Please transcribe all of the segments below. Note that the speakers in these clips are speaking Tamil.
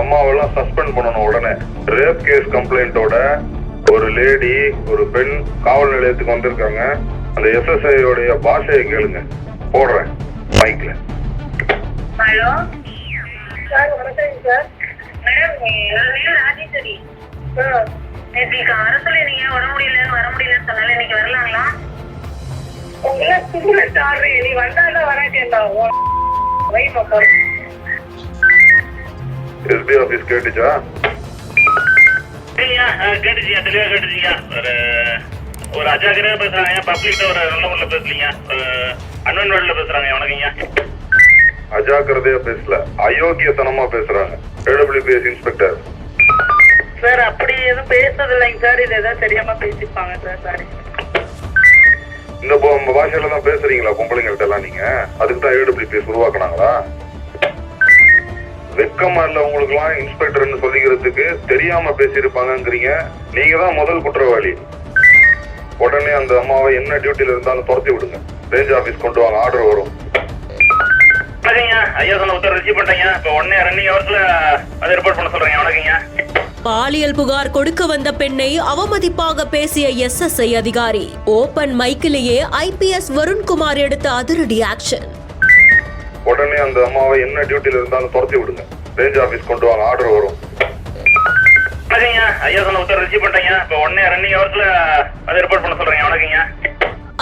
அம்மாவெல்லாம் சஸ்பெண்ட் பண்ணணும் உடனே. ரேப் கேஸ் கம்ப்ளைண்டோட ஒரு லேடி ஒரு பெண் காவல் நிலையத்துக்கு வந்திருக்காங்க. அந்த எஸ்எஸ்ஐ உடைய பாஷையை கேளுங்க. போடுறேன் மைக்ல. ஹலோ சார், வணக்கம் சார். மேடம், ராஜேஸ்வரி. நேற்று அரசுல நீங்க வர முடியலன்னு சொன்னால இன்னைக்கு வரலாங்களா? உங்களுக்கு நீ வந்தாலும் வராட்டேன்டா. எஸ்பி ஆபீஸ் கேட்டுச்சா? கேட்டுச்சியா, தெளிவா கேட்டுச்சியா. ஒரு அஜாக்கிரதையா பேசுறாங்க. பப்ளிக்ல ஒரு நல்ல முறையில பேசலீங்க. அன்வன் வேர்ல்ட்ல பேசுறாங்க. வணக்கங்க. அஜாக்கிரதையா பேசல, அயோக்கியத்தனமா பேசுறாங்க. AWPS inspector sir. அப்படி எதுவும் பேசுறது இல்லைங்க சார். இது ஏதாவது தெரியாம பேசிப்பாங்க சார். சாரி. இந்த பாஷையில தான் பேசுறீங்களா பொம்பளைங்கள்ட்ட எல்லாம் நீங்க? அதுக்கு தான் ஏடபிள்யூபிஎஸ் உருவாக்குனாங்களா? வெக்கமா இல்ல உங்களுக்கு எல்லாம் இன்ஸ்பெக்டர்னு சொல்லிக்கிறதுக்கு? தெரியாம பேசியிருப்பாங்கிறீங்க. நீங்க தான் முதல் குற்றவாளி. உடனே அந்த அம்மாவை என்ன டியூட்டில இருந்தாலும் துரத்தி விடுங்க. ரேஞ்ச் ஆபீஸ் கொண்டு வாங்க, ஆர்டர் வரும். ஐயா சொன்ன உத்தரவு ரிசீவ் பண்ணிட்டீங்க. இப்போ உடனே ரன்னிங் ஹவர்ஸ்ல அதை ரிப்போர்ட் பண்ண சொல்றீங்க. வணக்கங்க. பாலியல் புகார் கொடுக்க வந்த பெண்ணை அவமதிப்பாக பேசிய எஸ்எஸ்ஐ அதிகாரி. ஓபன் மைக்கிலேயே ஐபிஎஸ் வருண்குமார் எடுத்த அதிரடி ஆக்ஷன். உடனே அந்த அம்மாவை என்ன டியூட்டில இருந்தாலும் துரத்தி விடுங்க. ரேஞ்ச் ஆபீஸ் கொண்டு வாங்க, ஆர்டர் வரும். ஐயா சொன்ன உத்தரவு ரிசீவ் பண்ணிட்டீங்க. இப்போ உடனே ரன்னிங் ஹவர்ஸ்ல அதை ரிப்போர்ட் பண்ண சொல்றீங்க. வணக்கங்க.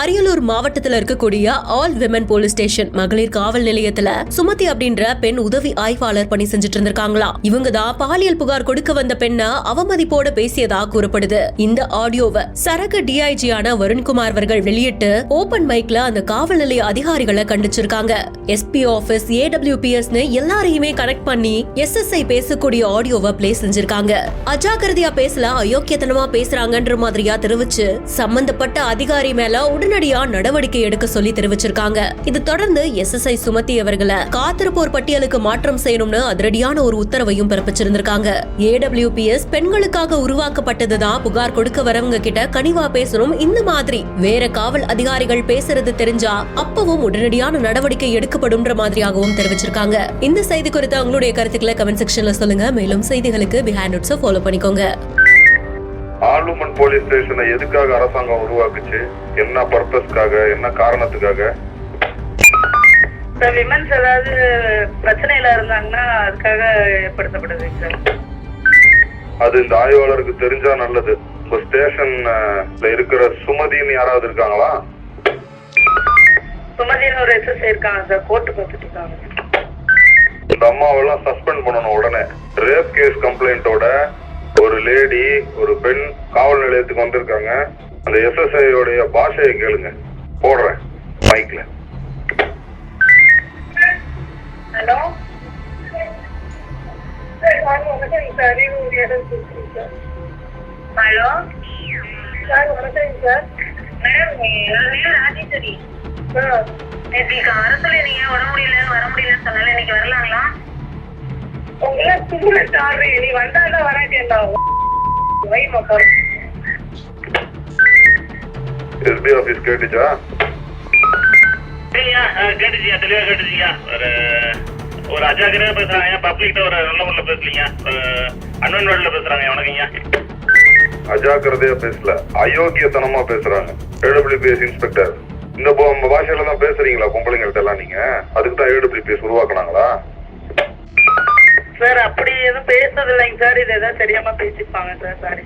அரியலூர் மாவட்டத்துல இருக்கக்கூடிய ஆல் விமன் போலீஸ் ஸ்டேஷன் மகளிர் காவல் நிலையத்துல சுமதி அப்படின்ற பெண் உதவி ஆய்வாளர் பணி செஞ்சுட்டு இருந்திருக்காங்களா. இவங்க தான் பாலியல் புகார் கொடுக்க வந்த பெண்ண அவமதிப்போட பேசியதா கூறப்படுது. இந்த ஆடியோவை சரக டிஐஜியான வருண்குமார் அவர்கள் வெளியிட்டு ஓபன் மைக்ல அந்த காவல் நிலைய அதிகாரிகளை கண்டிச்சிருக்காங்க. எஸ்பி ஆபீஸ், ஏடபிள்யூபிஎஸ் எல்லாரையுமே கனெக்ட் பண்ணி எஸ்எஸ்ஐ பேசக்கூடிய ஆடியோவை பிளே செஞ்சிருக்காங்க. அஜாக்கிரதையா பேசல, அயோக்கியத்தனமா பேசுறாங்கன்ற மாதிரியா தெரிவிச்சு சம்பந்தப்பட்ட அதிகாரி மேல உடனடியா நடவடிக்கை எடுக்க சொல்லி தெரிவிச்சிருக்காங்க. இது தொடர்ந்து எஸ்எஸ்ஐ சுமதி அவர்களை காத்திருப்போர் பட்டியலுக்கு மாற்றம் செய்யணும்னு அதிரடியான ஒரு உத்தரவையும் பிறப்பிச்சிருந்திருக்காங்க. ஏடபிள்யூபிஎஸ் பெண்களுக்காக உருவாக்கப்பட்டதுதான். புகார் கொடுக்க வரவங்க கிட்ட கனிவா பேசணும். இந்த மாதிரி வேற காவல் அதிகாரிகள் பேசுறது தெரிஞ்சா அப்பவும் உடனடியான நடவடிக்கை எடுக்கப்படும்ன்ற மாதிரியாகவும் தெரிவிச்சிருக்காங்க. இந்த செய்தி குறித்து அவங்களுடைய கருத்துக்களை கமெண்ட் செக்ஷன்ல சொல்லுங்க. மேலும் செய்திகளுக்கு பிஹைண்ட் நோட்ஸை ஃபாலோ பண்ணிக்கோங்க. ஆலுமன் போலீஸ் ஸ்டேஷனை எதுக்காக அரசாங்கம் உருவாக்குச்சு? என்ன பர்பஸ்க்காக, என்ன காரணத்துக்காக? விமன்ஸ் ஏதாவது பிரச்சனையில இருந்தாங்கன்னா அதுக்காக ஏற்படுத்தப்படுது சார். அது இந்த ஆய்வாளருக்கு தெரிஞ்சா நல்லது. உங்க ஸ்டேஷன்ல இருக்கிற சுமதின்னு யாராவது இருக்காங்களா? சுமதின்னு ஒரு எஸ்எஸ்ஐ இருக்காங்க சார். கோர்ட்டுக்கு வந்துட்டு இருக்காங்க. இந்த அம்மாவெல்லாம் சஸ்பெண்ட் பண்ணணும் உடனே. ரேப் கேஸ் கம்ப்ளைண்டோட ஒரு லேடி ஒரு பெண் காவல் நிலையத்துக்கு வந்திருக்காங்க. அந்த எஸ்எஸ்ஐ உடைய பாஷையை கேளுங்க. போடுறேன் மைக்ல. ஹலோ ஹலோ சார், வணக்கம் சார். மேடம், ராஜேஸ்வரி. நேற்று அரசுல நீங்க வர முடியலன்னு சொன்னால இன்னைக்கு வரலாங்களா? உங்களுக்கு நீ வந்தாலும் வராட்டேன்டா. எஸ்பி ஆபீஸ் கேட்டுச்சா? கேட்டுச்சியா, தெளிவா கேட்டுச்சியா. ஒரு அஜாக்கிரதையா பேசுறாங்க. பப்ளிக்ல ஒரு நல்ல முறையில பேசலீங்க. அன்வன் வேர்ல்ட்ல பேசுறாங்க. வணக்கங்க. அஜாக்கிரதையா பேசல, அயோக்கியத்தனமா பேசுறாங்க. ஏடபிள்யூபிஎஸ் இன்ஸ்பெக்டர் இந்த பாஷையில தான் பேசுறீங்களா பொம்பளைங்கள்ட்ட எல்லாம் நீங்க? அதுக்கு தான் ஏடபிள்யூபிஎஸ் உருவாக்குனாங்களா? சார். அப்படி எதுவும் பேசுறது இல்லைங்க சார். இது ஏதாவது தெரியாம பேசிப்பாங்க சார். சாரி.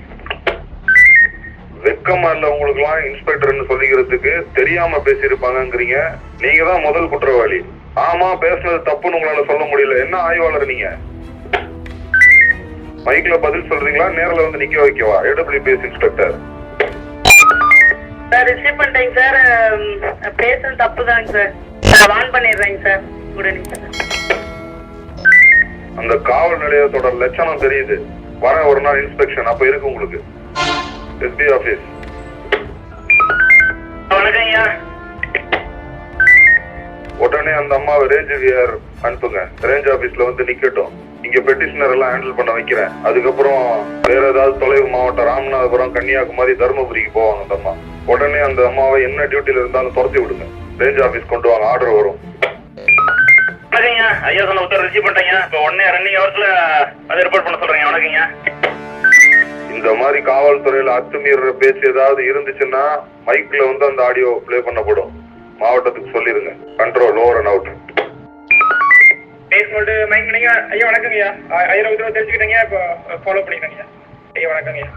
வெக்கமா இல்ல உங்களுக்கு எல்லாம் இன்ஸ்பெக்டர்னு சொல்லிக்கிறதுக்கு? தெரியாம பேசியிருப்பாங்கிறீங்க. நீங்க தான் முதல் குற்றவாளி. ஆமா, பேசுனது தப்புன்னு உங்களால சொல்ல முடியல. என்ன ஆய்வாளர் நீங்க? மைக்ல பதில் சொல்றீங்களா? நேரில் வந்து நிக்க வைக்கவா? AWPS inspector sir. ரிசீவ் பண்ணிட்டேங்க சார். பேசுறது தப்பு தாங்க சார். வான் பண்ணிடுறேங்க சார் உடனே. அந்த காவல் நிலையத்தோட லட்சணம் தெரியுது. வர ஒரு நாள் இன்ஸ்பெக்ஷன் அப்ப இருக்கு உங்களுக்கு. SP office. வணக்கங்க. உடனே அந்த அம்மாவை ரேஞ்ச் வியர் அனுப்புங்க. ரேஞ்ச் ஆபீஸ்ல வந்து நிக்கட்டும். இங்க பெட்டிஷனர் எல்லாம் ஹேண்டில் பண்ண வைக்கிறேன். அதுக்கப்புறம் வேற ஏதாவது தொலைவு மாவட்டம், ராமநாதபுரம், கன்னியாகுமரி, தருமபுரிக்கு போவாங்க அந்த அம்மா. உடனே அந்த அம்மாவை என்ன டியூட்டில இருந்தாலும் துரத்தி விடுங்க. ரேஞ்ச் ஆபீஸ் கொண்டு வாங்க, ஆர்டர் வரும். வணக்கங்கய்யா. ஐயா சொன்ன உத்தரவு ரிசீவ் பண்ணிட்டேங்க. இப்போ உடனே ரன்னிங் ஹவர்ஸ்ல அதை ரிப்போர்ட் பண்ண சொல்றேங்க. வணக்கங்கய்யா. இந்த மாதிரி காவல்துறையில அத்துமீற பேச்சு ஏதாவது இருந்துச்சுன்னா மைக்ல வந்து அந்த ஆடியோ பிளே பண்ணப்படும். மாவட்டத்துக்கு சொல்லிருங்க. Control over and out. பேஸ் மட்டும் மைக் பண்ணிங்க. ஐயா வணக்கங்கய்யா. 1000 உத்தரவு தெரிஞ்சுக்கிட்டீங்க. இப்போ ஃபாலோ பண்ணிக்கிறேங்க. ஐயா வணக்கங்கய்யா.